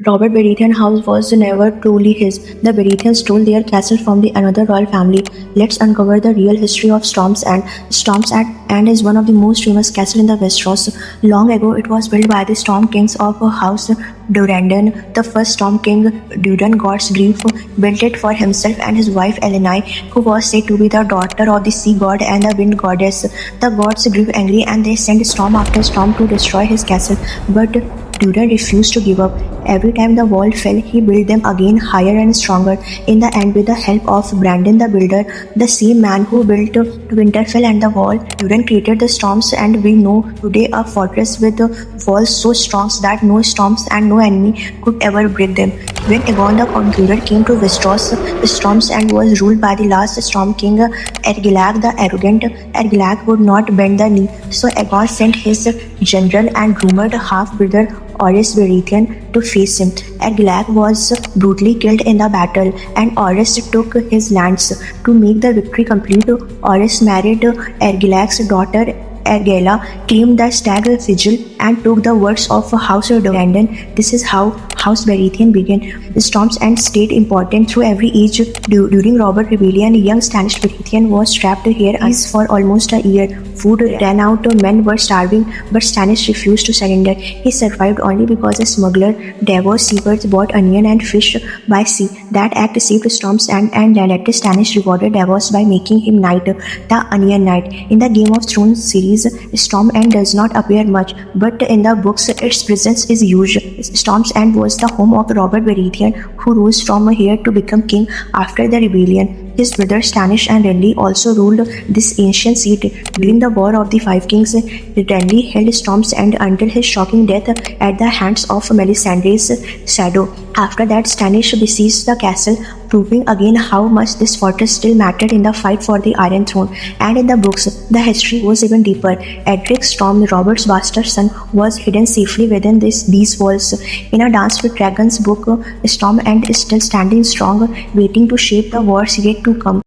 Robert Baratheon house was never truly his. The Baratheons stole their castle from the another royal family. Let's uncover the real history of Storm's End. Storm's End is one of the most famous castles in the Westeros. Long ago, it was built by the Storm Kings of House Durrandon. The first Storm King, Duran God's Grief, built it for himself and his wife Elenai, who was said to be the daughter of the sea god and the wind goddess. The gods grew angry and they sent storm after storm to destroy his castle, but Duran refused to give up. Every time the wall fell, he built them again higher and stronger. In the end, with the help of Brandon the Builder, the same man who built Winterfell and the wall, Duran created the storms, and we know today a fortress with walls so strong that no storms and no enemy could ever break them. When Aegon the Conqueror came to Westeros, Storm's End was ruled by the last Storm King, Ergilag the Arrogant. Ergilag would not bend the knee, so Aegon sent his general and rumored half-brother Orys Baratheon to face him. Ergilag was brutally killed in the battle, and Orys took his lands. To make the victory complete, Orys married Ergilag's daughter Ergela, claimed the stag sigil, and took the words of House Durrandon. This is how House Baratheon began. Storm's End stayed important through every age. During Robert Rebellion, young Stannis Baratheon was trapped here for almost a year. Food ran out, men were starving, but Stannis refused to surrender. He survived only because a smuggler, Davos Seaworth, bought onion and fish by sea. That act saved Storm's End, and later Stannis rewarded Davos by making him knight, the Onion Knight. In the Game of Thrones series, Storm's End does not appear much, but in the books, its presence is huge. Storm's End was the home of Robert Baratheon, who rose from here to become king after the rebellion. His brothers Stannis and Renly also ruled this ancient seat. During the War of the Five Kings, Renly held Storm's End until his shocking death at the hands of Melisandre's shadow. After that, Stannis besieged the castle, proving again how much this fortress still mattered in the fight for the Iron Throne. And in the books, the history goes even deeper. Edric Storm, Robert's bastard son, was hidden safely within these walls. In a Dance with Dragons book, Storm's End is still standing strong, waiting to shape the wars yet to come.